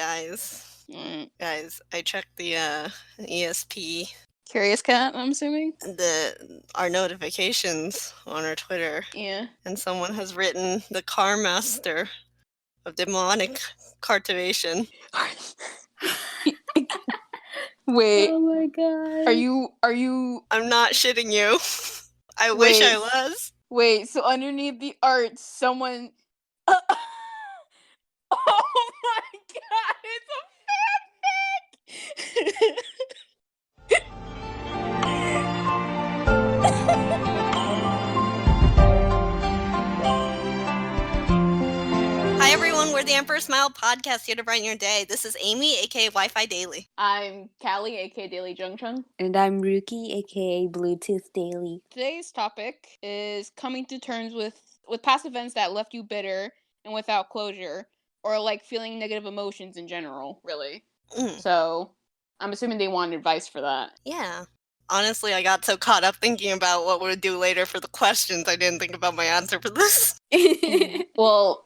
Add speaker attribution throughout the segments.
Speaker 1: guys. Guys, I checked the ESP,
Speaker 2: Curious Cat, I'm assuming?
Speaker 1: our notifications on our Twitter,
Speaker 2: Yeah.
Speaker 1: and someone has written the car master of demonic cultivation.
Speaker 2: Wait,
Speaker 3: Oh my god.
Speaker 2: are you...
Speaker 1: I'm not shitting you. I wish I was.
Speaker 2: Wait, so underneath the art, someone... Oh my god, it's a fanfic!
Speaker 1: Hi everyone, we're the Emperor Smile podcast here to brighten your day. This is Amie, aka Wi-Fi Daily.
Speaker 2: I'm Cali, aka dailyjiangcheng.
Speaker 3: And I'm Ruki, aka Bluetooth Daily.
Speaker 2: Today's topic is coming to terms with past events that left you bitter and without closure, or like feeling negative emotions in general, really. So, I'm assuming they want advice for that.
Speaker 1: Yeah. Honestly, I got so caught up thinking about what we would do later for the questions, I didn't think about my answer for this.
Speaker 2: Well,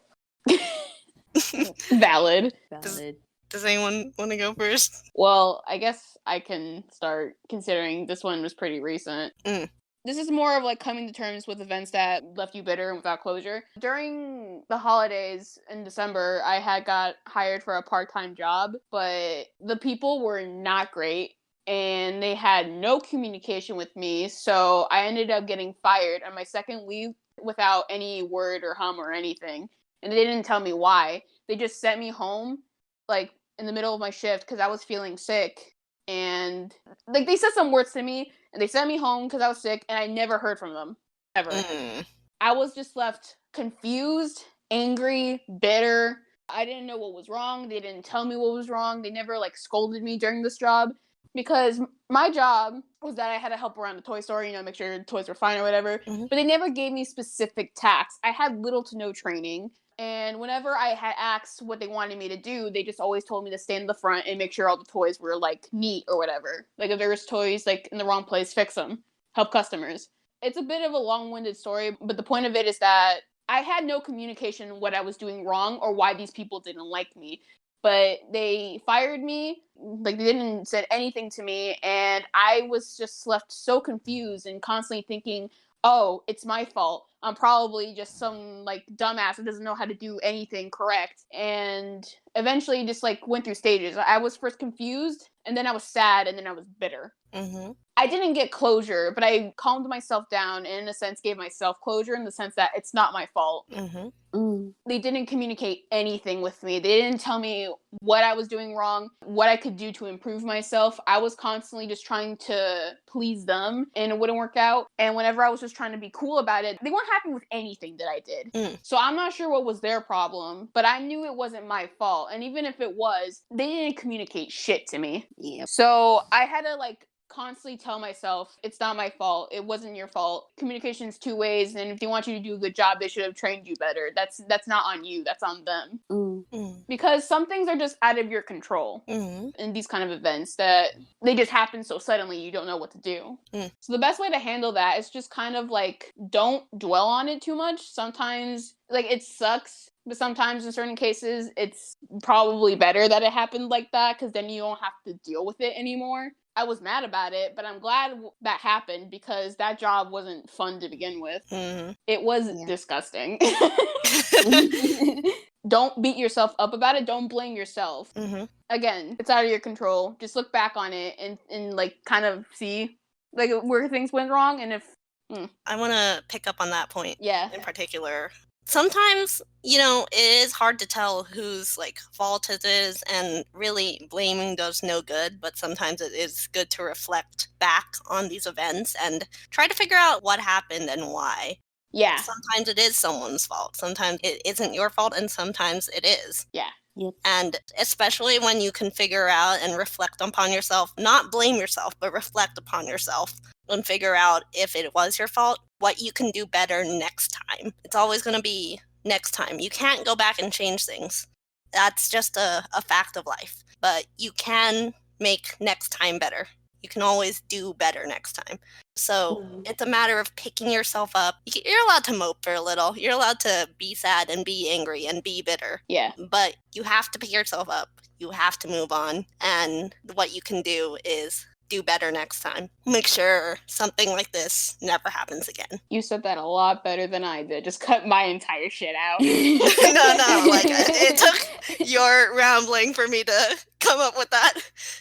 Speaker 2: valid.
Speaker 1: Does anyone want to go first?
Speaker 2: Well, I guess I can start, considering this one was pretty recent. This is more of like coming to terms with events that left you bitter and without closure. During the holidays in December, I had got hired for a part-time job, but the people were not great and they had no communication with me, so I ended up getting fired on my second leave without any word or hum or anything. And they didn't tell me why. They just sent me home, like, in the middle of my shift because I was feeling sick. And, like, they said some words to me, and they sent me home because I was sick, and I never heard from them. Ever. I was just left confused, angry, bitter. I didn't know what was wrong. They didn't tell me what was wrong. They never, like, scolded me during this job. Because my job was that I had to help around the toy store, make sure the toys were fine or whatever. But they never gave me specific tasks. I had little to no training. And whenever I had asked what they wanted me to do, they just always told me to stand in the front and make sure all the toys were, like, neat or whatever. Like, if there was toys, like, in the wrong place, fix them. Help customers. It's a bit of a long-winded story, but the point of it is that I had no communication what I was doing wrong or why these people didn't like me. But they fired me, like, they didn't say anything to me, and I was just left so confused and constantly thinking, oh, it's my fault. I'm probably just some, like, dumbass that doesn't know how to do anything correct. And eventually just, like, went through stages. I was first confused, and then I was sad, and then I was bitter. I didn't get closure, but I calmed myself down and, in a sense, gave myself closure in the sense that it's not my fault. They didn't communicate anything with me. They didn't tell me what I was doing wrong, what I could do to improve myself. I was constantly just trying to please them, and it wouldn't work out. And whenever I was just trying to be cool about it, they weren't happy with anything that I did. So I'm not sure what was their problem, but I knew it wasn't my fault. And even if it was, they didn't communicate shit to me. So I had to, like, constantly tell myself, it's not my fault, it wasn't your fault. Communication's two ways, and if they want you to do a good job, they should have trained you better. That's not on you, that's on them. Because some things are just out of your control in these kind of events, that they just happen so suddenly you don't know what to do. So the best way to handle that is just kind of like, don't dwell on it too much. Sometimes, like, it sucks, but sometimes in certain cases it's probably better that it happened like that, because then you don't have to deal with it anymore. I was mad about it, but I'm glad that happened because that job wasn't fun to begin with. It was disgusting. Don't beat yourself up about it. Don't blame yourself. Again, it's out of your control. Just look back on it and like, kind of see, like, where things went wrong, and if...
Speaker 1: I want to pick up on that point
Speaker 2: in
Speaker 1: particular. Sometimes, it is hard to tell whose, like, fault it is, and really blaming does no good, but sometimes it is good to reflect back on these events and try to figure out what happened and why. Sometimes it is someone's fault. Sometimes it isn't your fault, and sometimes it is. And especially when you can figure out and reflect upon yourself, not blame yourself, but reflect upon yourself and figure out if it was your fault, what you can do better next time. It's always going to be next time. You can't go back and change things. That's just a fact of life. But you can make next time better. You can always do better next time. So it's a matter of picking yourself up. You're allowed to mope for a little. You're allowed to be sad and be angry and be bitter.
Speaker 2: Yeah.
Speaker 1: But you have to pick yourself up. You have to move on. And what you can do is do better next time. Make sure something like this never happens again.
Speaker 2: You said that a lot better than I did. Just cut my entire shit out.
Speaker 1: No, like it took your rambling for me to come up with that.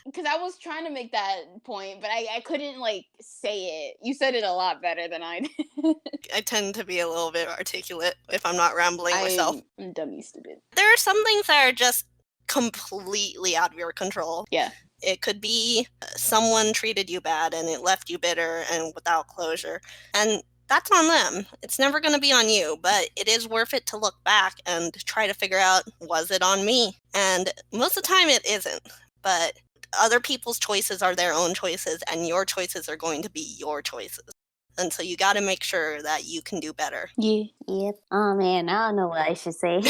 Speaker 2: Because I was trying to make that point, but I couldn't like say it. You said it a lot better than I did.
Speaker 1: I tend to be a little bit articulate if I'm not rambling myself.
Speaker 2: I'm dummy stupid.
Speaker 1: There are some things that are just completely out of your control.
Speaker 2: Yeah.
Speaker 1: It could be someone treated you bad and it left you bitter and without closure. And that's on them. It's never going to be on you, but it is worth it to look back and try to figure out, was it on me? And most of the time it isn't. But other people's choices are their own choices, and your choices are going to be your choices. And so you got to make sure that you can do better.
Speaker 3: Yeah. Yep. Oh, man, I don't know what I should say.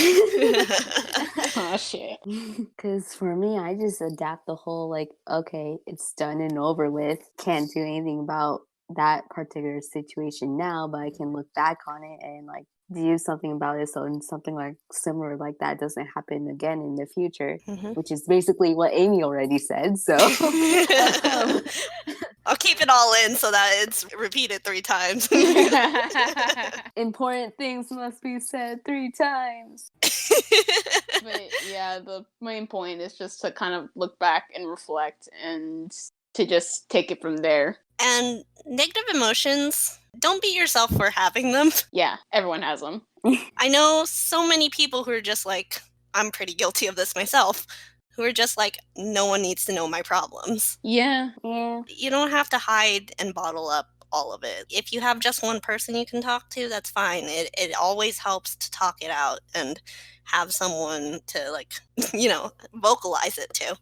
Speaker 2: Oh, shit.
Speaker 3: Because for me, I just adapt the whole, like, okay, it's done and over with. Can't do anything about that particular situation now, but I can look back on it and, like, do something about it so something like similar like that doesn't happen again in the future, which is basically what Amie already said. So
Speaker 1: I'll keep it all in so that it's repeated 3 times.
Speaker 3: Important things must be said 3 times.
Speaker 2: But yeah, the main point is just to kind of look back and reflect and to just take it from there.
Speaker 1: And negative emotions, don't beat yourself for having them.
Speaker 2: Yeah, everyone has them.
Speaker 1: I know so many people who are just like, I'm pretty guilty of this myself, who are just like, no one needs to know my problems.
Speaker 2: Yeah.
Speaker 1: You don't have to hide and bottle up all of it. If you have just one person you can talk to, that's fine. It always helps to talk it out and have someone to, like, vocalize it to.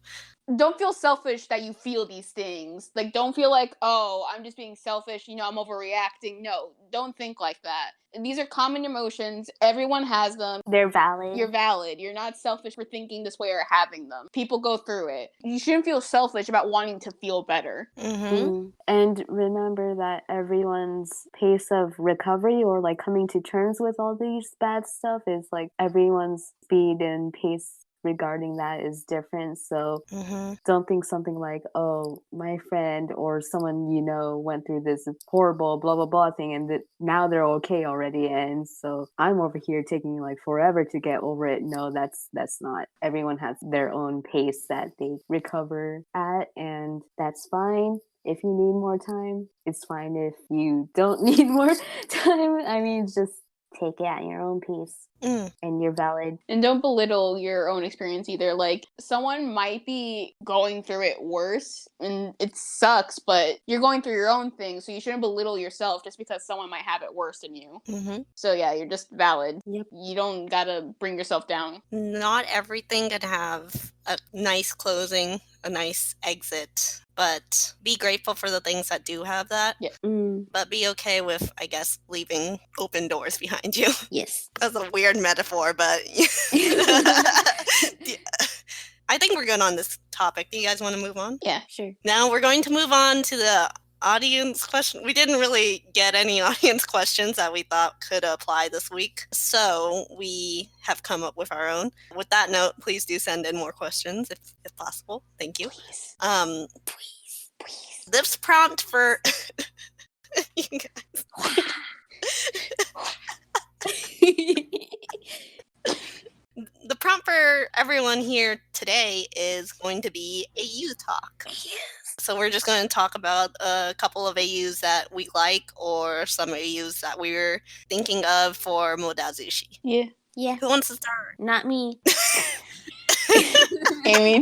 Speaker 2: Don't feel selfish that you feel these things. Like, don't feel like, oh, I'm just being selfish, I'm overreacting. No, don't think like that. These are common emotions. Everyone has them.
Speaker 3: They're valid.
Speaker 2: You're valid. You're not selfish for thinking this way or having them. People go through it. You shouldn't feel selfish about wanting to feel better.
Speaker 3: And remember that everyone's pace of recovery or like coming to terms with all these bad stuff is like everyone's speed and pace regarding that is different. So don't think something like, oh, my friend or someone went through this horrible blah blah blah thing and now they're okay already, and so I'm over here taking like forever to get over it. No, that's not. Everyone has their own pace that they recover at, and that's fine. If you need more time, it's fine. If you don't need more time, I mean, just take it at your own pace. And you're valid.
Speaker 2: And don't belittle your own experience either. Like, someone might be going through it worse and it sucks, but you're going through your own thing, so you shouldn't belittle yourself just because someone might have it worse than you. So yeah, you're just valid.
Speaker 3: Yep.
Speaker 2: You don't gotta bring yourself down.
Speaker 1: Not everything can have a nice closing, a nice exit, but be grateful for the things that do have that.
Speaker 2: Yeah.
Speaker 1: But be okay with, I guess, leaving open doors behind you.
Speaker 3: Yes.
Speaker 1: That's a weird metaphor, but yeah. I think we're good on this topic. Do you guys want to move on?
Speaker 2: Yeah,
Speaker 3: sure.
Speaker 1: Now we're going to move on to the audience question. We didn't really get any audience questions that we thought could apply this week, so we have come up with our own. With that note, please do send in more questions if possible. Thank you.
Speaker 2: Please.
Speaker 1: This prompt for you guys. The prompt for everyone here today is going to be AU talk. Yes. So we're just going to talk about a couple of AUs that we like, or some AUs that we were thinking of for Modazushi.
Speaker 2: Yeah.
Speaker 1: Who wants to start?
Speaker 3: Not me.
Speaker 2: Amie,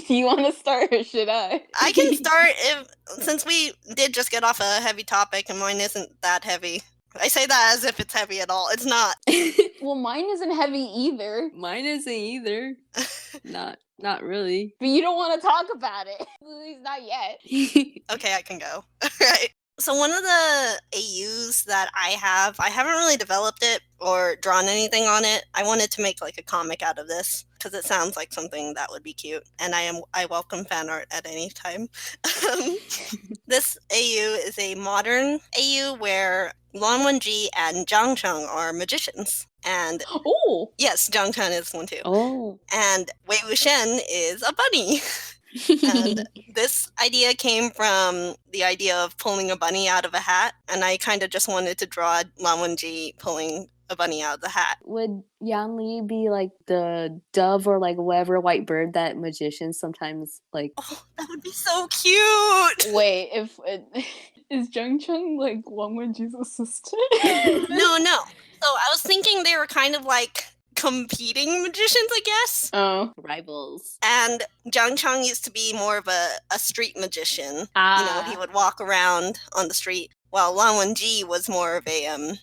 Speaker 2: do you want to start or should I?
Speaker 1: I can start since we did just get off a heavy topic and mine isn't that heavy. I say that as if it's heavy at all. It's not.
Speaker 2: Well, mine isn't heavy either.
Speaker 4: Mine isn't either. Not really.
Speaker 2: But you don't want to talk about it. At least not yet.
Speaker 1: Okay, I can go. All right. So one of the AUs that I haven't really developed it or drawn anything on it. I wanted to make like a comic out of this because it sounds like something that would be cute, and I welcome fan art at any time. This AU is a modern AU where Lan Wenji and Zhang Cheng are magicians. And
Speaker 2: oh,
Speaker 1: yes, Zhang Cheng is one too.
Speaker 3: Oh.
Speaker 1: And Wei Wuxian is a bunny. And this idea came from the idea of pulling a bunny out of a hat, and I kind of just wanted to draw Lan Wenji pulling a bunny out of the hat.
Speaker 3: Would Yan Li be like the dove or like whatever white bird that magicians sometimes like?
Speaker 1: Oh, that would be so cute!
Speaker 2: Wait, is Zhang Cheng like Lan Wenji's assistant?
Speaker 1: No. So I was thinking they were kind of like competing magicians, I guess.
Speaker 2: Oh.
Speaker 3: Rivals.
Speaker 1: And Zhang Cheng used to be more of a street magician.
Speaker 2: Ah.
Speaker 1: You know, he would walk around on the street, while Lan Wenji was more of a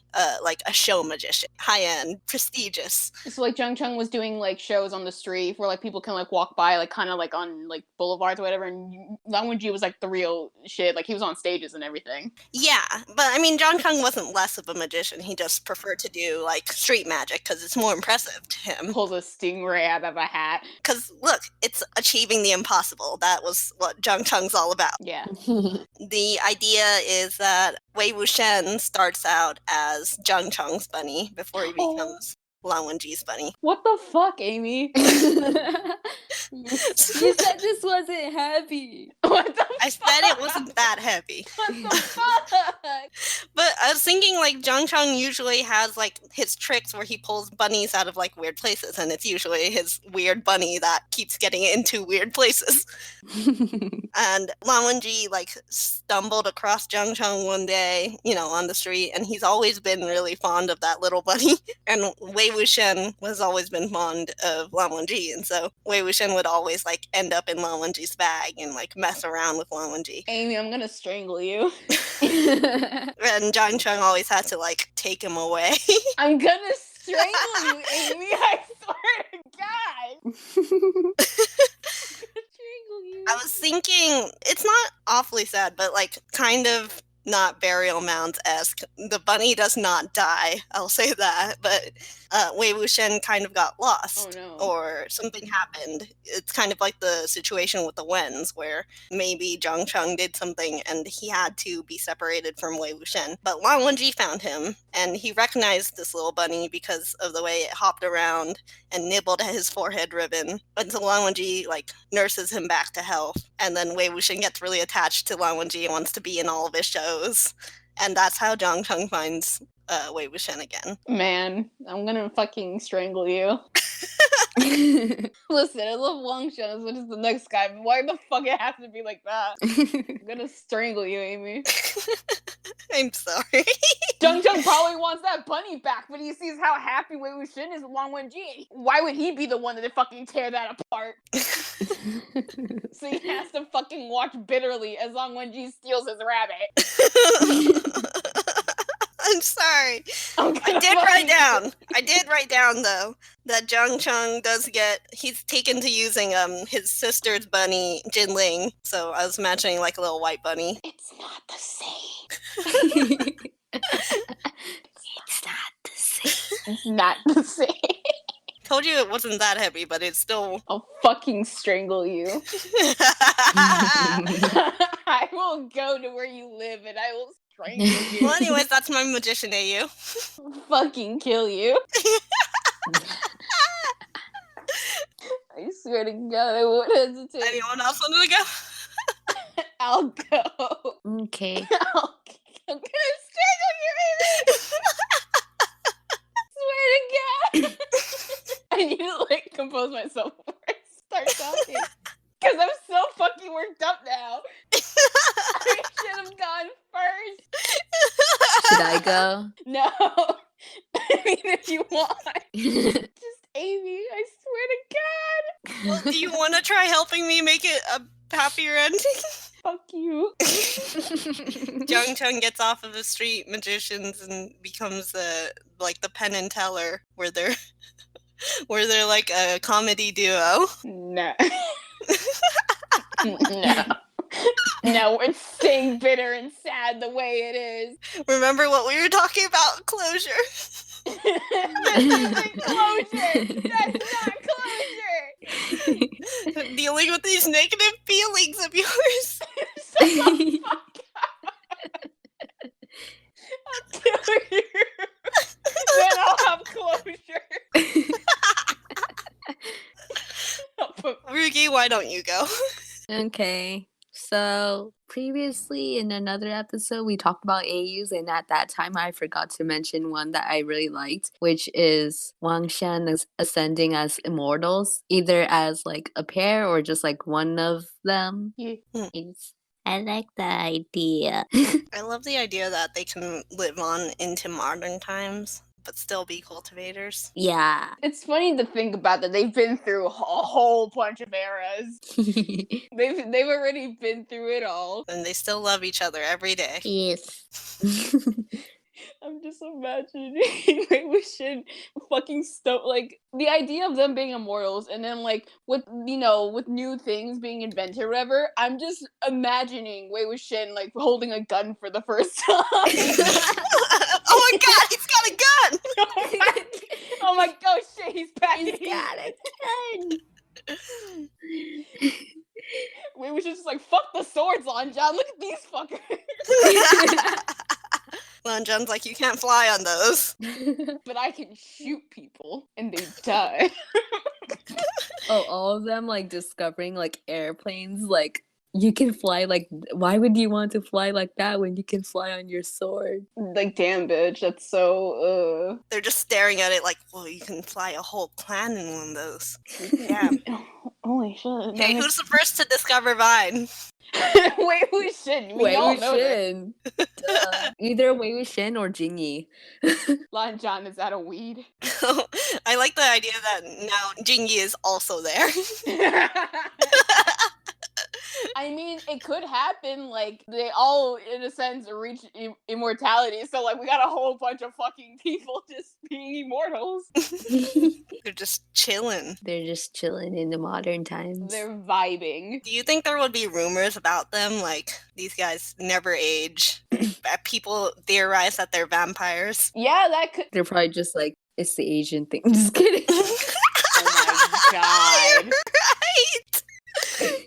Speaker 1: like a show magician, high-end, prestigious.
Speaker 2: So like Zhang Cheng was doing like shows on the street where like people can like walk by like kind of like on like boulevards or whatever, and Lan Wenji was like the real shit, like he was on stages and everything.
Speaker 1: Yeah, but I mean Zhang Cheng wasn't less of a magician. He just preferred to do like street magic because it's more impressive to him.
Speaker 2: Pulls a stingray out of a hat.
Speaker 1: Because look, it's achieving the impossible. That was what Zhang Cheng's all about.
Speaker 2: Yeah.
Speaker 1: The idea is that Wei Wuxian starts out as Zhang Cheng's bunny before he becomes Lan Wenji's bunny.
Speaker 2: What the fuck, Amie?
Speaker 4: You said this wasn't heavy.
Speaker 2: What the
Speaker 1: I said it wasn't that heavy.
Speaker 2: What the fuck?
Speaker 1: But I was thinking like Zhang Cheng usually has like his tricks where he pulls bunnies out of like weird places, and it's usually his weird bunny that keeps getting into weird places. And Lan Wenji like stumbled across Zhang Cheng one day, you know, on the street, and he's always been really fond of that little bunny. And Wei Wuxian has always been fond of Lan Wenji, and so Wei Wuxian would always like end up in Lan Wenji's bag and like mess around with Lan Wenji.
Speaker 2: Amie, I'm gonna strangle you.
Speaker 1: And Zhang Cheng always had to like take him away.
Speaker 2: I'm gonna strangle you, Amie. I swear to God. Strangle you.
Speaker 1: I was thinking, it's not awfully sad, but like kind of not Burial Mounds-esque. The bunny does not die, I'll say that, but Wei Wuxian kind of got lost.
Speaker 2: Oh, no.
Speaker 1: Or something happened. It's kind of like the situation with the Wens, where maybe Zhang Cheng did something and he had to be separated from Wei Wuxian. But Lan Wenji found him, and he recognized this little bunny because of the way it hopped around and nibbled at his forehead ribbon, until Lan Wenji like nurses him back to health. And then Wei Wuxian gets really attached to Lan Wenji and wants to be in all of his shows. And that's how Zhang Cheng finds Wei Wuxian again.
Speaker 2: Man, I'm gonna fucking strangle you. Listen, I love long shows, which is the next guy, but why the fuck it has to be like that? I'm gonna strangle you, Amie.
Speaker 1: I'm sorry.
Speaker 2: Zhang Cheng probably wants that bunny back, but he sees how happy Wei Wuxian is with Lan Wenji. Why would he be the one to fucking tear that apart? So he has to fucking watch bitterly as Lan Wenji steals his rabbit.
Speaker 1: I'm sorry. I did write down though that Zhang Cheng does he's taken to using his sister's bunny Jinling. So I was imagining like a little white bunny.
Speaker 2: It's not the same.
Speaker 3: It's not the same.
Speaker 2: It's not the same.
Speaker 1: Told you it wasn't that heavy, but it's still.
Speaker 2: I'll fucking strangle you. I will go to where you live and I will strangle you.
Speaker 1: Well, anyways, that's my magician AU.
Speaker 2: Fucking kill you. I swear to God, I won't hesitate.
Speaker 1: Anyone else want to go?
Speaker 2: I'll go.
Speaker 3: Okay.
Speaker 2: I'm gonna strangle you, baby. Swear to God. I need to like compose myself before I start talking. Because I'm so fucking worked up now. I should have gone first.
Speaker 3: Should I go?
Speaker 2: No. I mean, if you want. Just Amie, I swear to God.
Speaker 1: Well, do you want to try helping me make it a happier ending?
Speaker 2: Fuck you.
Speaker 1: Zhang Cheng gets off of the street magicians and becomes the Penn and Teller, where they're like a comedy duo.
Speaker 2: No. No. No, it's staying bitter and sad the way it is.
Speaker 1: Remember what we were talking about? Closure.
Speaker 2: This isn't closure. That's not closure.
Speaker 1: dealing with these negative feelings of yours.
Speaker 2: I'll kill you. Then I'll have closure.
Speaker 1: Ruki, why don't you go?
Speaker 4: Okay. So previously in another episode, we talked about AUs, and at that time, I forgot to mention one that I really liked, which is Wangshan ascending as immortals, either as like a pair or just like one of them.
Speaker 2: Yeah.
Speaker 4: I like that idea.
Speaker 1: I love the idea that they can live on into modern times, but still be cultivators.
Speaker 4: Yeah.
Speaker 2: It's funny to think about that they've been through a whole bunch of eras. They've already been through it all.
Speaker 1: And they still love each other every day.
Speaker 4: Yes.
Speaker 2: I'm just imagining Wei Wuxian fucking like the idea of them being immortals, and then like with new things being invented or whatever. I'm just imagining Wei Wuxian like holding a gun for the first time.
Speaker 1: Oh my god, he's got a gun!
Speaker 2: Oh my god, shit, he's back.
Speaker 4: He's got a gun.
Speaker 2: Wei Wuxian's just like, fuck the swords, Lan Zhan. Look at these fuckers.
Speaker 1: Lan Zhan's like, you can't fly on those.
Speaker 2: But I can shoot people and they die.
Speaker 4: Oh, all of them like discovering like airplanes, like you can fly. Like, why would you want to fly like that when you can fly on your sword?
Speaker 2: Like, damn, bitch, that's so.
Speaker 1: They're just staring at it like, well, you can fly a whole clan in one of those. Yeah.
Speaker 2: Holy shit.
Speaker 1: Okay, who's the first to discover Vine?
Speaker 2: Wei Wuxian.
Speaker 4: Wei Wuxian. Either Wei Wuxian or Jingyi.
Speaker 2: Lan Zhan is out of weed.
Speaker 1: I like the idea that now Jingyi is also there.
Speaker 2: I mean, it could happen. Like, they all, in a sense, reach immortality. So, like, we got a whole bunch of fucking people just being immortals.
Speaker 1: They're just chilling.
Speaker 4: They're just chilling in the modern times.
Speaker 2: They're vibing.
Speaker 1: Do you think there would be rumors about them? Like, these guys never age. People theorize that they're vampires.
Speaker 2: Yeah, that could.
Speaker 4: They're probably just like, it's the Asian thing. Just kidding.
Speaker 2: Oh my god.
Speaker 1: You're right!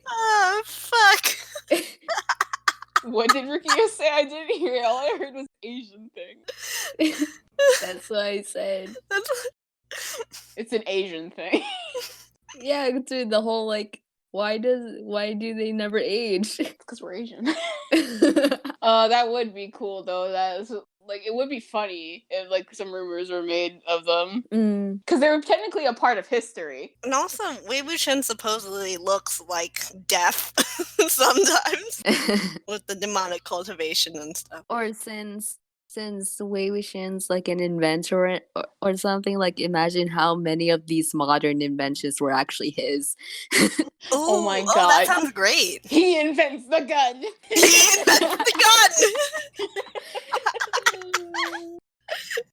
Speaker 1: Oh, fuck.
Speaker 2: What did Ruki say? I didn't hear it. All I heard was Asian thing.
Speaker 4: That's what I said.
Speaker 2: It's an Asian thing.
Speaker 4: Yeah, dude, the whole like, why do they never age?
Speaker 2: Because we're Asian. That would be cool though. That is like, it would be funny if like some rumors were made of them. Because they were technically a part of history.
Speaker 1: And also, Wei Wuxian supposedly looks like death sometimes with the demonic cultivation and stuff.
Speaker 4: Or since Wei Wuxian's like an inventor or something, like imagine how many of these modern inventions were actually his.
Speaker 2: Oh my god.
Speaker 1: That sounds great.
Speaker 2: He invents the gun.
Speaker 1: He invents the gun!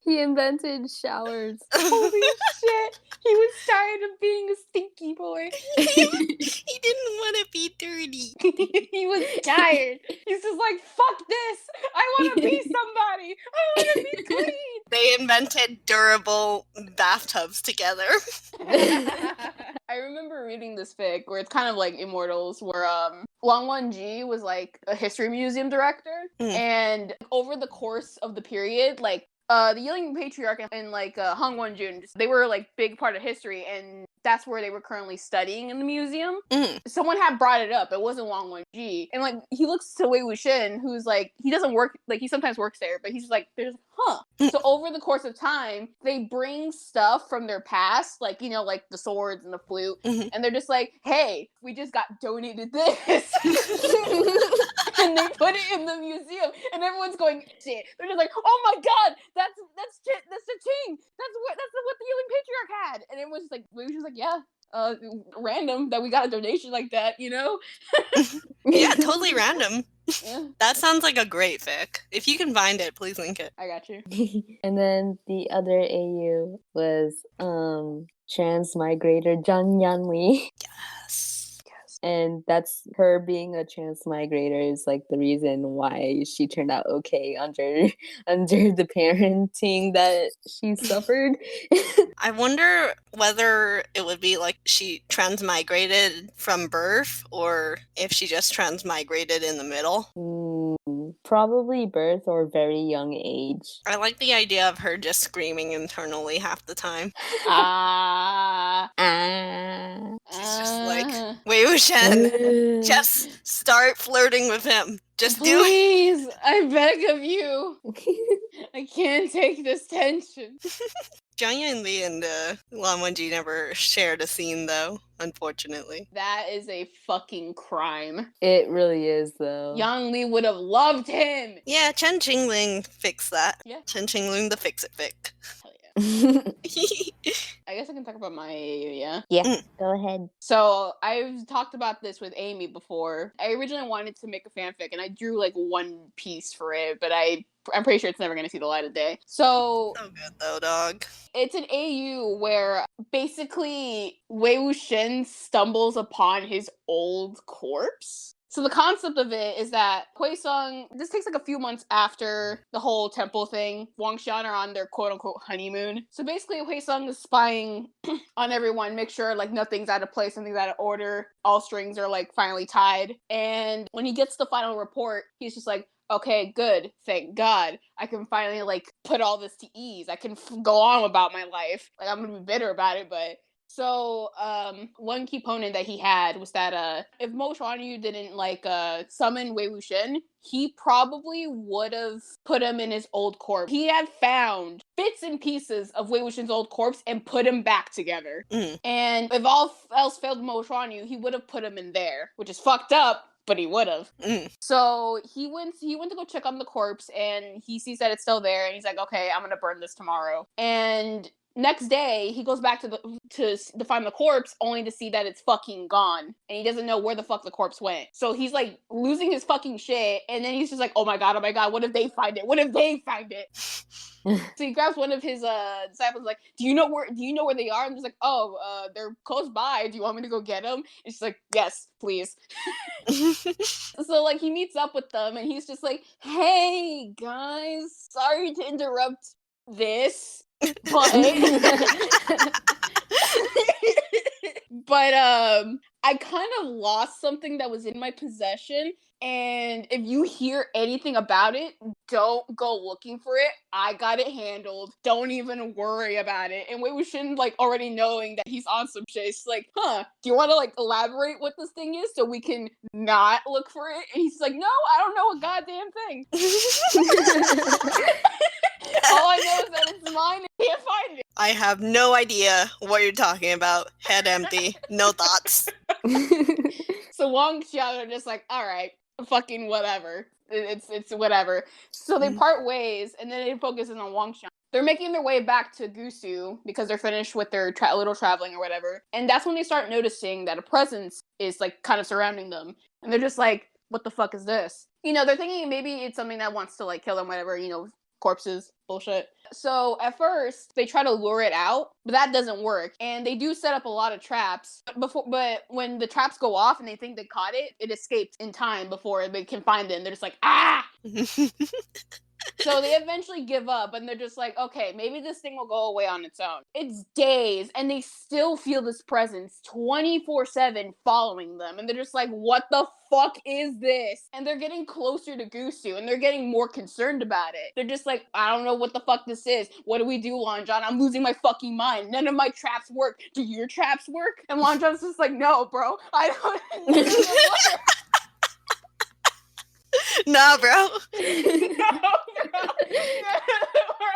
Speaker 4: He invented showers.
Speaker 2: Holy shit. He was tired of being a stinky boy.
Speaker 1: He didn't want to be dirty.
Speaker 2: He was tired. He's just like, fuck this. I want to be somebody. I want to be clean.
Speaker 1: They invented durable bathtubs together.
Speaker 2: I remember reading this fic where it's kind of like Immortals, where Long Wan-ji was like a history museum director, and over the course of the period, like the Yilling Patriarch and like Hong Won-jun, they were like big part of history, and that's where they were currently studying in the museum. Someone had brought it up. It wasn't Wang Wenji, and like he looks to Wei Wuxian, who's like, he doesn't work, like he sometimes works there, but he's like, there's So over the course of time, they bring stuff from their past, like, you know, like the swords and the flute, and they're just like, hey, we just got donated this. And they put it in the museum, and everyone's going, shit. They're just like, oh my god, that's the thing. That's what the Yilling Patriarch had. And everyone's just like, Wei Wuxian's like, yeah, random that we got a donation like that, you know?
Speaker 1: Yeah, totally random.
Speaker 2: Yeah.
Speaker 1: That sounds like a great fic. If you can find it, please link it.
Speaker 2: I got you.
Speaker 4: And then the other AU was transmigrator Zhang Yanli.
Speaker 1: Yes.
Speaker 4: And that's her being a transmigrator is like the reason why she turned out okay under the parenting that she suffered.
Speaker 1: I wonder whether it would be like she transmigrated from birth or if she just transmigrated in the middle.
Speaker 4: Probably birth or very young age.
Speaker 1: I like the idea of her just screaming internally half the time. It's just like, Wei Wuxian, just start flirting with him. Just
Speaker 2: Please, do it. I beg of you. I can't take this tension.
Speaker 1: Jiang Yanli and Lan Wenji never shared a scene, though, unfortunately.
Speaker 2: That is a fucking crime.
Speaker 4: It really is, though.
Speaker 2: Yang Li would have loved him.
Speaker 1: Yeah, Chen Qingling fixed that.
Speaker 2: Yeah.
Speaker 1: Chen Qingling the fix-it-fic.
Speaker 2: Hell yeah. I guess I can talk about my AU, yeah?
Speaker 4: Yeah, go ahead.
Speaker 2: So, I've talked about this with Amie before. I originally wanted to make a fanfic, and I drew, like, one piece for it, but I'm pretty sure it's never going to see the light of day. So
Speaker 1: good, though, dog.
Speaker 2: It's an AU where, basically, Wei Wuxian stumbles upon his old corpse. So the concept of it is that Huisong, this takes like a few months after the whole temple thing. Wangshan are on their quote-unquote honeymoon. So basically Huisong is spying on everyone, make sure like nothing's out of place, nothing's out of order, all strings are like finally tied. And when he gets the final report, he's just like, okay, good, thank God. I can finally like put all this to ease. I can go on about my life. Like I'm gonna be bitter about it, but... So, one key component that he had was that, if Mo Xuanyu didn't, like, summon Wei Wuxian, he probably would have put him in his old corpse. He had found bits and pieces of Wei Wuxian's old corpse and put him back together. And if all else failed Mo Xuanyu, he would have put him in there, which is fucked up, but he would have. So he went to go check on the corpse, and he sees that it's still there, and he's like, okay, I'm gonna burn this tomorrow. And... next day, he goes back to find the corpse, only to see that it's fucking gone. And he doesn't know where the fuck the corpse went. So he's, like, losing his fucking shit. And then he's just like, oh my god, what if they find it? What if they find it? So he grabs one of his disciples, like, do you know where they are? And he's like, they're close by. Do you want me to go get them? And she's like, yes, please. So, like, he meets up with them, and he's just like, hey, guys, sorry to interrupt this. But I kind of lost something that was in my possession, and if you hear anything about it, don't go looking for it. I got it handled. Don't even worry about it. And Wei Wuxian, like, already knowing that he's on some shit, she's like, do you want to, like, elaborate what this thing is so we can not look for it? And he's like, no, I don't know a goddamn thing. All I know is that it's mine and I can't find it.
Speaker 1: I have no idea what you're talking about. Head empty. No thoughts.
Speaker 2: So Wang Xiao are just like, alright, fucking whatever. It's whatever. So they part ways, and then it focuses on Wang Xiao. They're making their way back to Gusu because they're finished with their little traveling or whatever. And that's when they start noticing that a presence is, like, kind of surrounding them. And they're just like, what the fuck is this? You know, they're thinking maybe it's something that wants to, like, kill them, whatever, you know, corpses, bullshit. So at first they try to lure it out, but that doesn't work. And they do set up a lot of traps. But when the traps go off and they think they caught it, it escapes in time before they can find it. And they're just like, ah! So they eventually give up, and they're just like, okay, maybe this thing will go away on its own. It's days, and they still feel this presence 24/7 following them, and they're just like, what the fuck is this? And they're getting closer to Gusu, and they're getting more concerned about it. They're just like, I don't know what the fuck this is. What do we do, Lanjan? I'm losing my fucking mind. None of my traps work. Do your traps work? And Lanjan's just like, no, bro. I don't know.
Speaker 1: Nah, bro.
Speaker 2: No, bro. We're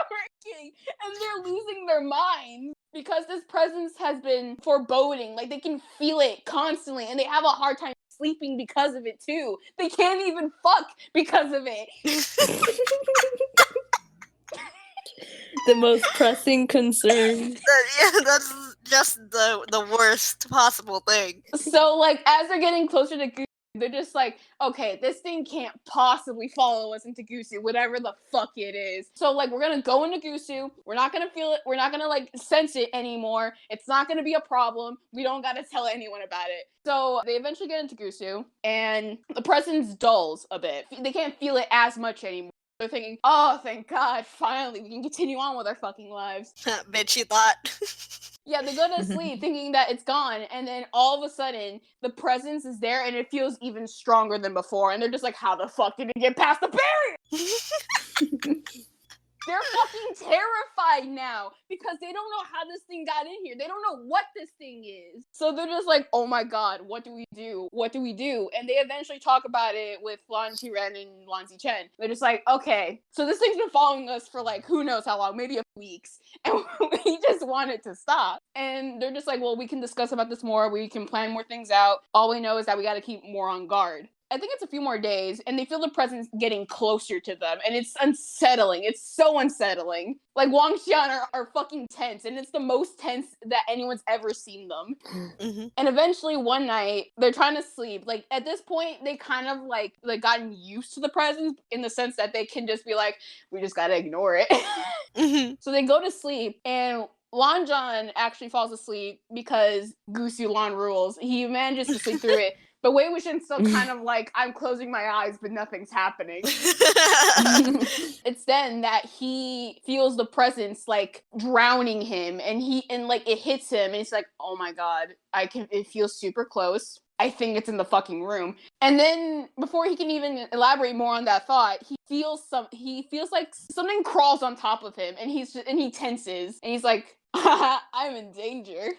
Speaker 2: working. And they're losing their minds because this presence has been foreboding. Like, they can feel it constantly, and they have a hard time sleeping because of it, too. They can't even fuck because of it.
Speaker 4: The most pressing concern.
Speaker 1: Yeah, that's just the worst possible thing.
Speaker 2: So, like, as they're getting closer to Gusu, they're just like, okay, this thing can't possibly follow us into Gusu, whatever the fuck it is. So, like, we're gonna go into Gusu. We're not gonna feel it. We're not gonna, like, sense it anymore. It's not gonna be a problem. We don't gotta tell anyone about it. So, they eventually get into Gusu, and the presence dulls a bit. They can't feel it as much anymore. They're thinking, oh, thank God, finally, we can continue on with our fucking lives.
Speaker 1: Bitch, you thought.
Speaker 2: Yeah, they go to sleep thinking that it's gone, and then all of a sudden, the presence is there, and it feels even stronger than before, and they're just like, how the fuck did it get past the barrier? They're fucking terrified now because they don't know how this thing got in here. They don't know what this thing is. So they're just like, oh my God, what do we do? What do we do? And they eventually talk about it with Lan Qiren and Lan Zichen. They're just like, okay, so this thing's been following us for like who knows how long, maybe a few weeks. And we just want it to stop. And they're just like, well, we can discuss about this more. We can plan more things out. All we know is that we got to keep more on guard. I think it's a few more days, and they feel the presence getting closer to them, and it's unsettling. It's so unsettling. Like, Wuxian are fucking tense, and it's the most tense that anyone's ever seen them. Mm-hmm. And eventually, one night, they're trying to sleep. Like, at this point, they kind of, like gotten used to the presence in the sense that they can just be like, we just gotta ignore it. Mm-hmm. So they go to sleep, and Lanjan actually falls asleep because Gusu Lan rules. He manages to sleep through it. But Wei Wuxian's still kind of like, I'm closing my eyes, but nothing's happening. It's then that he feels the presence like drowning him, and like it hits him, and he's like, oh my God, it feels super close. I think it's in the fucking room. And then before he can even elaborate more on that thought, he feels like something crawls on top of him, and he tenses, and he's like, I'm in danger.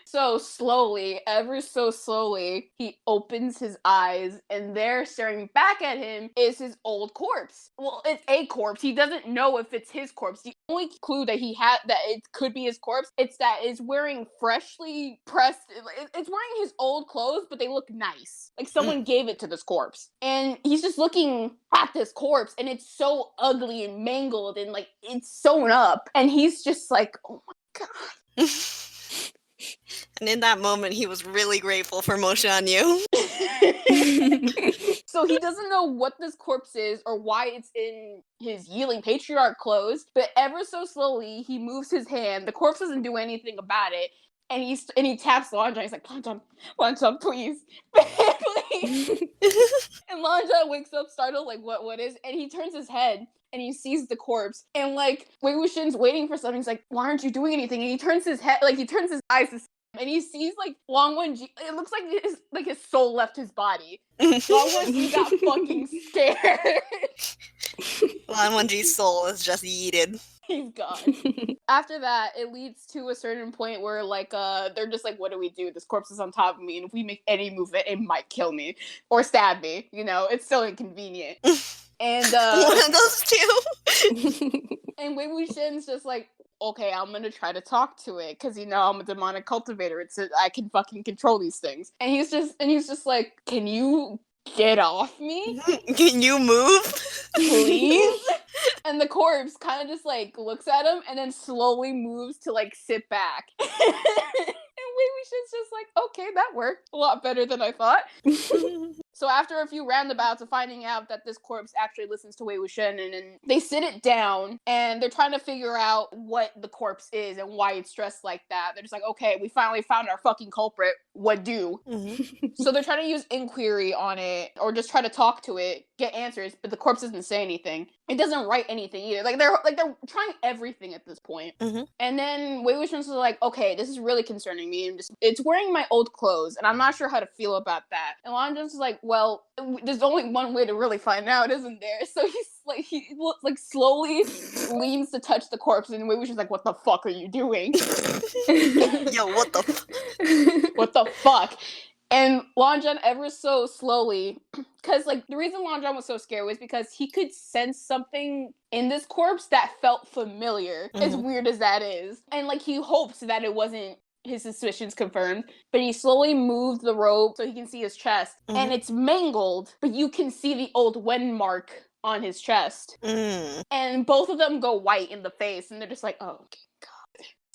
Speaker 2: So slowly, ever so slowly, he opens his eyes, and there staring back at him is his old corpse. Well, it's a corpse. He doesn't know if it's his corpse. The only clue that he had that it could be his corpse, it's that it's wearing freshly pressed, it's wearing his old clothes, but they look nice. Like someone gave it to this corpse. And he's just looking at this corpse, and it's so ugly and mangled, and like it's sewn up. And he's just like, oh my God.
Speaker 1: And in that moment, he was really grateful for Mo Shanyu.
Speaker 2: So he doesn't know what this corpse is or why it's in his Yiling patriarch clothes, but ever so slowly, he moves his hand. The corpse doesn't do anything about it. And he taps Lanjan. He's like, Lanjan, please. Please. And Lanjan wakes up startled, like, what is? And he turns his head, and he sees the corpse. And, like, Wei Wuxian's waiting for something. He's like, why aren't you doing anything? And he turns his head, like, he turns his eyes to see him, and he sees, like, Long Wenji. It looks like his soul left his body. Long Wenji got fucking scared.
Speaker 1: Lan Wenji's soul is just yeeted.
Speaker 2: He's gone. After that, it leads to a certain point where, like, they're just like, what do we do? This corpse is on top of me, and if we make any movement, it might kill me. Or stab me. You know, it's so inconvenient. And,
Speaker 1: one of those two.
Speaker 2: And Wei Wuxian's just like, okay, I'm gonna try to talk to it, because, you know, I'm a demonic cultivator. I can fucking control these things. And he's just like, can you get off me?
Speaker 1: Can you move?
Speaker 2: Please? And the corpse kind of just, like, looks at him and then slowly moves to, like, sit back. And Wei Wuxian's just like, okay, that worked. A lot better than I thought. So after a few roundabouts of finding out that this corpse actually listens to Wei Wuxian, and they sit it down, and they're trying to figure out what the corpse is and why it's dressed like that. They're just like, okay, we finally found our fucking culprit. What do? Mm-hmm. So they're trying to use inquiry on it, or just try to talk to it, get answers, but the corpse doesn't say anything. It doesn't write anything either. Like they're trying everything at this point. Mm-hmm. And then Wei Wuxian's like, okay, this is really concerning me, and it's wearing my old clothes, and I'm not sure how to feel about that. And Lanjan's like, well, there's only one way to really find out, isn't there? So he slowly leans to touch the corpse, and Wei Wuxian's like, what the fuck are you doing?
Speaker 1: Yo, what the
Speaker 2: what the fuck? And Lanjan ever so slowly, because, like, the reason Lanjan was so scared was because he could sense something in this corpse that felt familiar, as weird as that is. And, like, he hopes that it wasn't his suspicions confirmed, but he slowly moved the robe so he can see his chest, and it's mangled, but you can see the old Wen mark on his chest. And both of them go white in the face, and they're just like, oh, okay.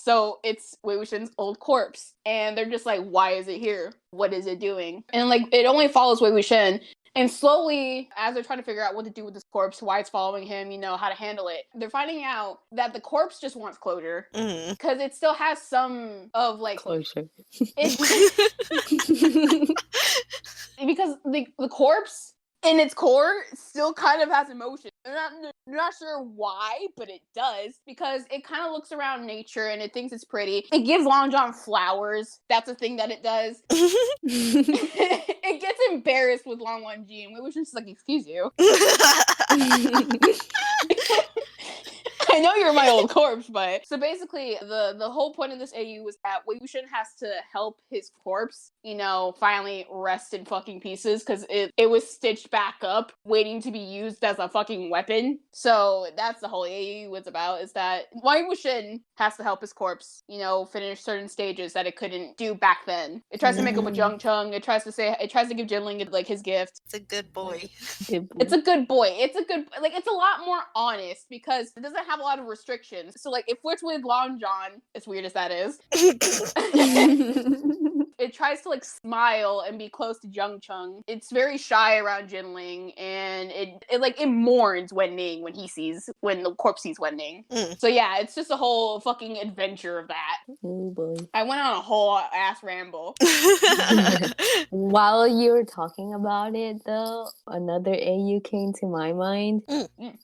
Speaker 2: So it's Wei Wuxian's old corpse, and they're just like, why is it here? What is it doing? And, like, it only follows Wei Wuxian, and slowly, as they're trying to figure out what to do with this corpse, why it's following him, you know, how to handle it, they're finding out that the corpse just wants closure, because it still has some of, like...
Speaker 4: Closure.
Speaker 2: because the corpse in its core still kind of has emotion. I'm not sure why, but it does, because it kind of looks around nature and it thinks it's pretty. It gives Long John flowers. That's a thing that it does. It gets embarrassed with Long Wan Ji, and Wei Wuxian's like, excuse you. I know you're my old corpse, but... So basically, the whole point of this AU was that Wei Wuxian has to help his corpse, finally rest in fucking pieces, because it was stitched back up, waiting to be used as a fucking weapon. So that's the whole AU was about, is that Wei Wuxian has to help his corpse, finish certain stages that it couldn't do back then. It tries to make up with Jiangcheng, it tries to give Jinling, like, his gift.
Speaker 1: It's a good boy.
Speaker 2: It's a good boy. It's a lot more honest, because it doesn't have a lot of restrictions. So, like, it flirts with Long John, as weird as that is. It tries to, like, smile and be close to Jiangcheng. It's very shy around Jinling, and it mourns Wen Ning when the corpse sees Wen Ning. So yeah, it's just a whole fucking adventure of that.
Speaker 4: Oh boy.
Speaker 2: I went on a whole ass ramble.
Speaker 4: While you were talking about it, though, another AU came to my mind,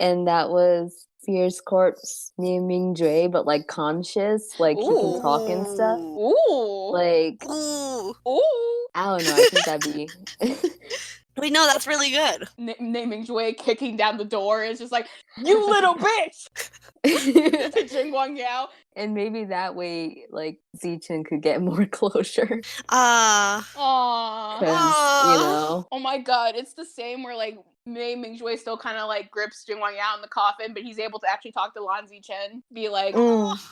Speaker 4: and that was Fierce Corpse naming Dre, but like conscious, like he can talk and stuff.
Speaker 2: Ooh.
Speaker 4: Like,
Speaker 2: Ooh.
Speaker 4: I don't know, I think that'd be...
Speaker 1: Wait, no, that's really good.
Speaker 2: Naming Dre kicking down the door is just like, you little bitch! To Jing Guang Yao.
Speaker 4: And maybe that way, like, Zichen could get more closure.
Speaker 2: Aww.
Speaker 4: Oh
Speaker 2: my god, it's the same where, like, Mei Mingjue still kind of, like, grips Jing Wang Yao in the coffin, but he's able to actually talk to Lan Zichen, be like,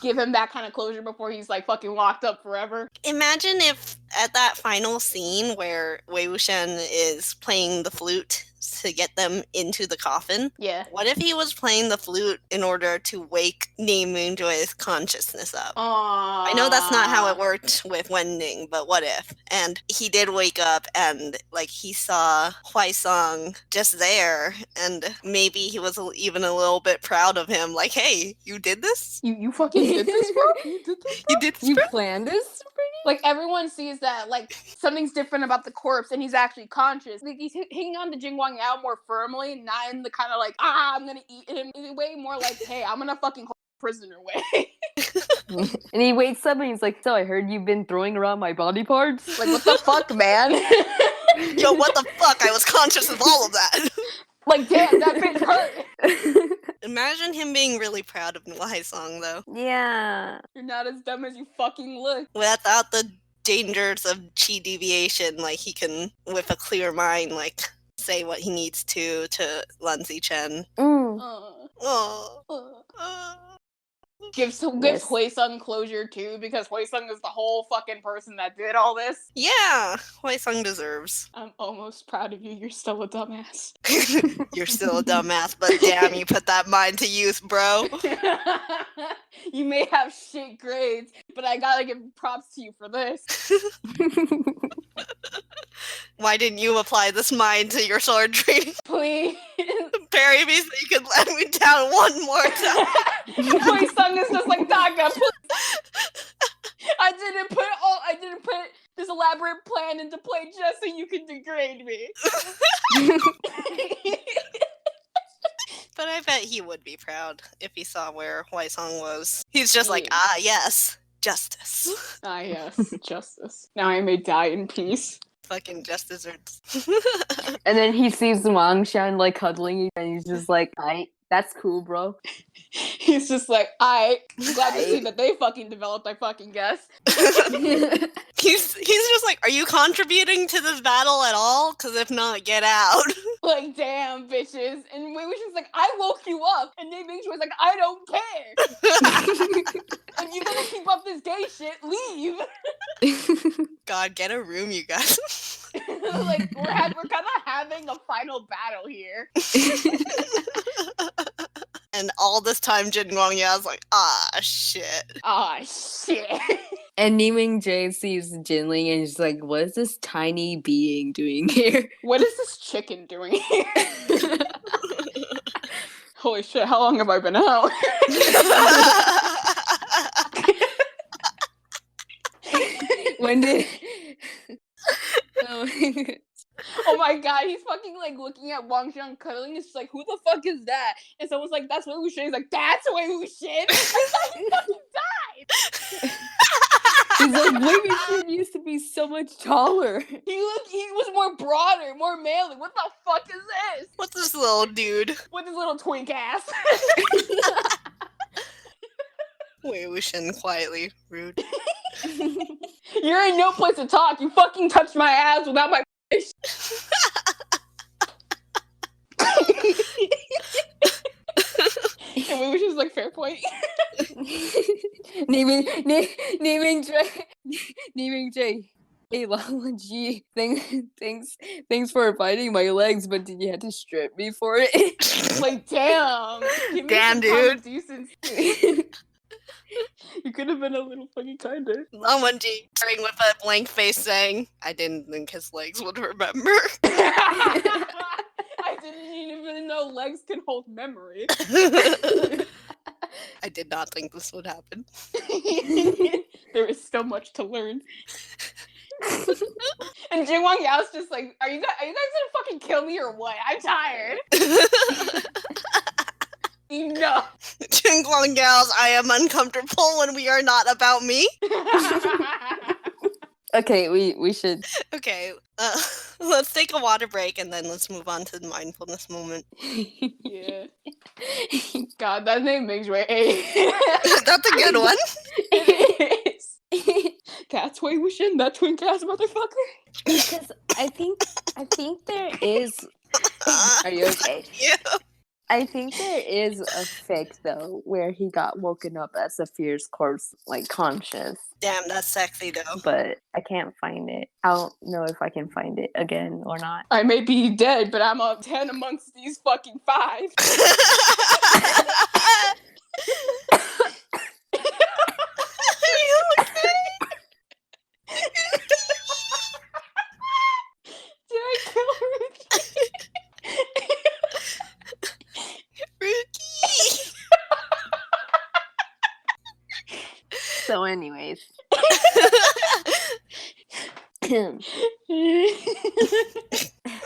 Speaker 2: give him that kind of closure before he's, like, fucking locked up forever.
Speaker 1: Imagine if at that final scene where Wei Wuxian is playing the flute to get them into the coffin.
Speaker 2: Yeah.
Speaker 1: What if he was playing the flute in order to wake Ni Moonjoy's consciousness up?
Speaker 2: Aww.
Speaker 1: I know that's not how it worked with Wen Ning, but what if? And he did wake up and, like, he saw Huai Song just there, and maybe he was even a little bit proud of him, like, hey, you did this?
Speaker 2: You fucking did this, bro? You did this, bro?
Speaker 1: You did this,
Speaker 4: You
Speaker 1: bro?
Speaker 4: planned this?
Speaker 2: Like, everyone sees that, like, something's different about the corpse, and he's actually conscious. Like, he's hanging on to Jing Wang Yao more firmly, not in the kind of, like, I'm gonna eat him. In a way more like, hey, I'm gonna fucking hold a prisoner way.
Speaker 3: And he wakes up and he's like, so I heard you've been throwing around my body parts?
Speaker 2: Like, what the fuck, man?
Speaker 1: Yo, what the fuck? I was conscious of all of that.
Speaker 2: Like, damn, that bitch hurt.
Speaker 1: Imagine him being really proud of Huai Song, though.
Speaker 3: Yeah.
Speaker 2: You're not as dumb as you fucking look.
Speaker 1: Without the dangers of chi deviation, like, he can, with a clear mind, like, say what he needs to Lan Zichen.
Speaker 2: Gives Hui Sung closure too, because Hui Sung is the whole fucking person that did all this.
Speaker 1: Yeah, Huai Sung deserves.
Speaker 2: I'm almost proud of you. You're still a dumbass.
Speaker 1: You're still a dumbass, but damn, you put that mind to use, bro.
Speaker 2: You may have shit grades, but I gotta give props to you for this.
Speaker 1: Why didn't you apply this mind to your sword training?
Speaker 2: Please.
Speaker 1: Parry me so you can let me down one more time.
Speaker 2: Hui Sung is just like, Daga, I didn't put this elaborate plan into play just so you can degrade me.
Speaker 1: But I bet he would be proud if he saw where Huai Song was. He's just like, yes, justice.
Speaker 2: Ah, yes, justice. Now I may die in peace.
Speaker 1: Fucking justice.
Speaker 3: And then he sees Wang Shan like cuddling and he's just like, that's cool, bro.
Speaker 2: He's just like, I'm glad to see that they fucking developed, I fucking guess.
Speaker 1: He's just like, are you contributing to this battle at all? Because if not, get out.
Speaker 2: Like, damn, bitches. And Wei Wuxian's like, I woke you up. And Mei Ming's like, I don't care. If you're gonna keep up this gay shit, leave.
Speaker 1: God, get a room, you guys.
Speaker 2: Like, we're kind of having a final battle here.
Speaker 1: And all this time, Jin Guangya's like, shit.
Speaker 2: Shit.
Speaker 4: And Niming J sees Jinling and he's like, what is this tiny being doing here?
Speaker 2: What is this chicken doing here? Holy shit, how long have I been out?
Speaker 4: When did... Oh my God.
Speaker 2: Oh my god, he's fucking like looking at Wang Xiang cuddling. It's just like, who the fuck is that? And someone's like, that's Wei Wuxian. He's like, that's Wei Wuxian. I thought he fucking died.
Speaker 4: He's like, Wei Wuxian used to be so much taller.
Speaker 2: He was more broader, more manly. What the fuck is this?
Speaker 1: What's this little dude?
Speaker 2: With his little twink ass.
Speaker 1: Wei Wuxian quietly rude.
Speaker 2: You're in no place to talk. You fucking touched my ass without my wish. And Wei Wuxian's like, fair point.
Speaker 4: naming Jay. Hey, Lala G, thanks for biting my legs, but did you have to strip me for it?
Speaker 2: Like, damn. Give me
Speaker 1: Damn,
Speaker 2: some
Speaker 1: dude.
Speaker 2: common decency. You could have been a little fucking kinder.
Speaker 1: Lamanji turning with a blank face saying, I didn't think his legs would remember.
Speaker 2: I didn't even know legs can hold memory.
Speaker 1: I did not think this would happen.
Speaker 2: There is so much to learn. And Jing Wang Yao's just like, are you guys gonna fucking kill me or what? I'm tired. Enough.
Speaker 1: Jing Guang gals, I am uncomfortable when we are not about me.
Speaker 4: Okay, we should.
Speaker 1: Okay, let's take a water break and then let's move on to the mindfulness moment.
Speaker 2: Yeah. God, that name makes way.
Speaker 1: That's a good one.
Speaker 2: It is. That's Wei Wuxian, that twink ass motherfucker.
Speaker 4: Because I think there is. Are you okay?
Speaker 1: Yeah.
Speaker 4: I think there is a fic though where he got woken up as a fierce corpse, like conscious.
Speaker 1: Damn, that's sexy though.
Speaker 4: But I can't find it. I don't know if I can find it again or not.
Speaker 2: I may be dead, but I'm up 10 amongst these fucking 5. Did I kill Ruki?
Speaker 1: Ruki!
Speaker 4: So, anyways.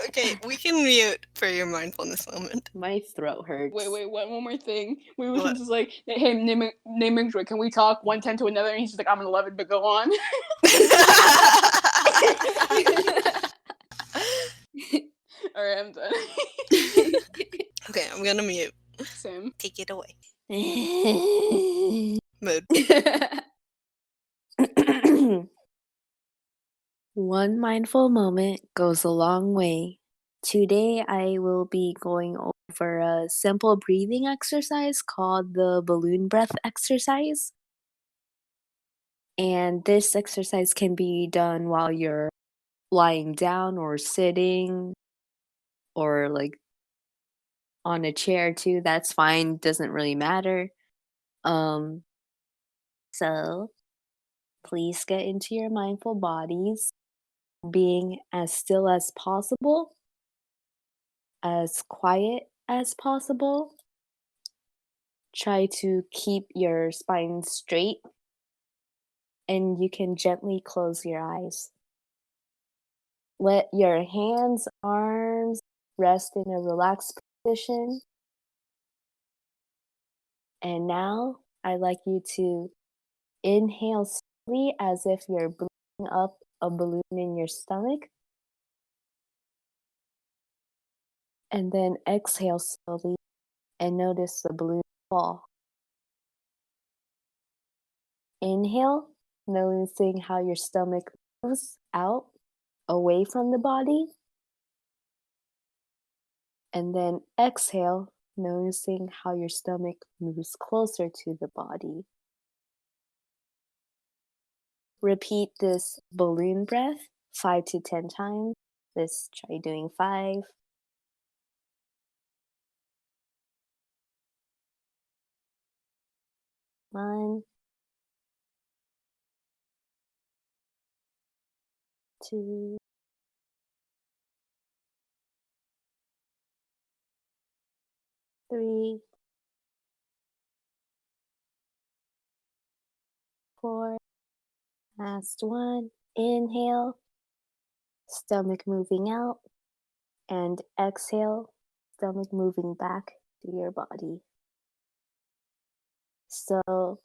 Speaker 1: Okay, we can mute for your mindfulness moment.
Speaker 4: My throat hurts.
Speaker 2: Wait, one more thing. We were
Speaker 1: What?
Speaker 2: just like, hey, naming Joy, can we talk 110 to another? And he's just like, I'm an 11, but go on. Alright, I'm done.
Speaker 1: Okay, I'm gonna mute.
Speaker 2: Same.
Speaker 1: Take it away. Mood.
Speaker 3: One mindful moment goes a long way. Today, I will be going over a simple breathing exercise called the balloon breath exercise. And this exercise can be done while you're lying down or sitting or like on a chair too. That's fine, doesn't really matter. So please get into your mindful bodies, being as still as possible, as quiet as possible. Try to keep your spine straight, and you can gently close your eyes. Let your hands, arms rest in a relaxed position. And now I'd like you to inhale slowly as if you're blowing up a balloon in your stomach. And then exhale slowly and notice the balloon fall. Inhale, noticing how your stomach moves out, away from the body. And then exhale, noticing how your stomach moves closer to the body. Repeat this balloon breath 5 to 10 times. Let's try doing 5. 1, 2, 3, 4. Last one. Inhale. stomach moving out, and exhale, stomach moving back to your body. So,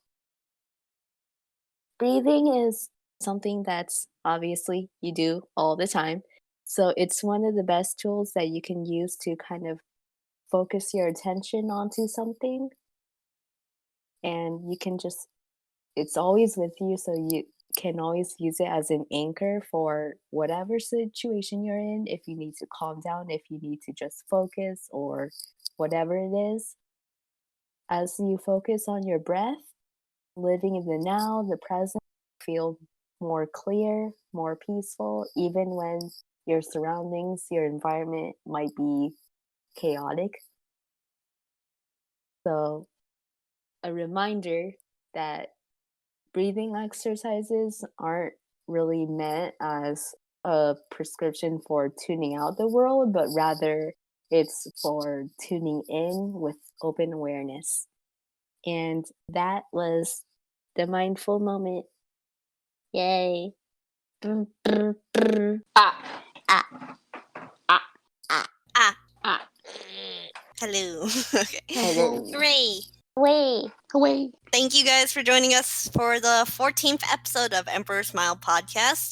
Speaker 3: breathing is something that's obviously you do all the time. So, it's one of the best tools that you can use to kind of focus your attention onto something. And you can just, it's always with you. So, you can always use it as an anchor for whatever situation you're in. If you need to calm down, if you need to just focus, or whatever it is. As you focus on your breath, living in the now, the present, feel more clear, more peaceful, even when your surroundings, your environment might be chaotic. So, a reminder that breathing exercises aren't really meant as a prescription for tuning out the world, but rather it's for tuning in with open awareness. And that was the mindful moment. Yay.
Speaker 2: Ah.
Speaker 1: Ah.
Speaker 2: Ah.
Speaker 1: Ah. Hello. Okay.
Speaker 3: Hello.
Speaker 1: Hooray.
Speaker 2: Away.
Speaker 1: Thank you guys for joining us for the 14th episode of Emperor Smile Podcast.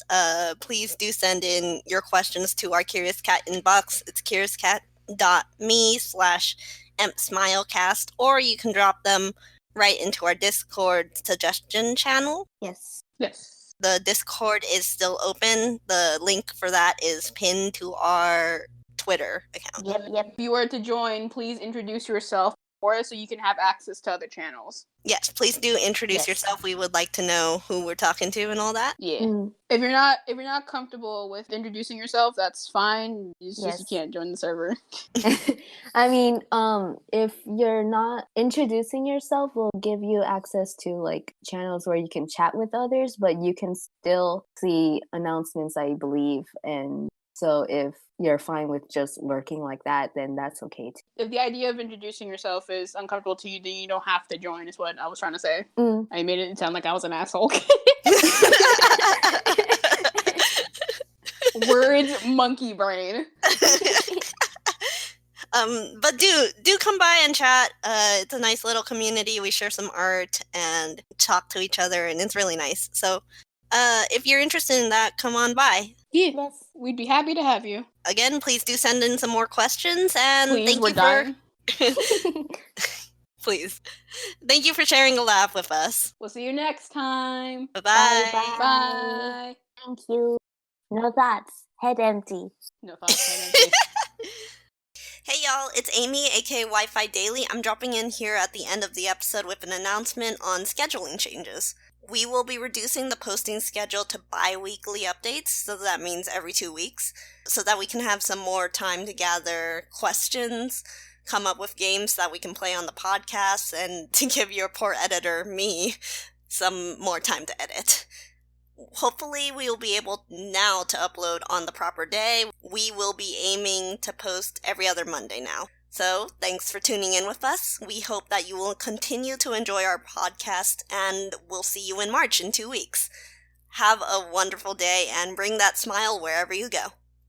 Speaker 1: Please do send in your questions to our Curious Cat inbox. It's curiouscat.me/EmpSmilecast, or you can drop them right into our Discord suggestion channel.
Speaker 3: Yes.
Speaker 2: Yes.
Speaker 1: The Discord is still open. The link for that is pinned to our Twitter account.
Speaker 3: Yep.
Speaker 2: If you were to join, please introduce yourself for us so you can have access to other channels.
Speaker 1: Yes, please do introduce
Speaker 3: Yes.
Speaker 1: yourself. We would like to know who we're talking to and all that.
Speaker 2: Yeah.
Speaker 3: Mm.
Speaker 2: If you're not comfortable with introducing yourself, that's fine. It's just you
Speaker 3: Yes.
Speaker 2: can't join the server.
Speaker 3: I mean, if you're not introducing yourself, we'll give you access to like channels where you can chat with others, but you can still see announcements, I believe. And so if you're fine with just lurking like that, then that's okay too.
Speaker 2: If the idea of introducing yourself is uncomfortable to you, then you don't have to join, is what I was trying to say.
Speaker 3: Mm.
Speaker 2: I made it sound like I was an asshole. Words, monkey brain.
Speaker 1: But do come by and chat. It's a nice little community. We share some art and talk to each other, and it's really nice. So if you're interested in that, come on by.
Speaker 2: Yeah,
Speaker 3: Yes.
Speaker 2: we'd be happy to have you.
Speaker 1: Again, please do send in some more questions, and
Speaker 2: Please,
Speaker 1: thank
Speaker 2: we're
Speaker 1: you
Speaker 2: dying.
Speaker 1: Please. Thank you for sharing a laugh with us.
Speaker 2: We'll see you next time.
Speaker 1: Bye-bye.
Speaker 2: Bye.
Speaker 3: Thank you. No thoughts. Head empty.
Speaker 2: No thoughts, head empty.
Speaker 1: Hey y'all, it's Amie, aka Wi-Fi Daily. I'm dropping in here at the end of the episode with an announcement on scheduling changes. We will be reducing the posting schedule to bi-weekly updates, so that means every 2 weeks, so that we can have some more time to gather questions, come up with games that we can play on the podcast, and to give your poor editor, me, some more time to edit. Hopefully we will be able now to upload on the proper day. We will be aiming to post every other Monday now. So, thanks for tuning in with us. We hope that you will continue to enjoy our podcast, and we'll see you in March in 2 weeks. Have a wonderful day, and bring that smile wherever you go.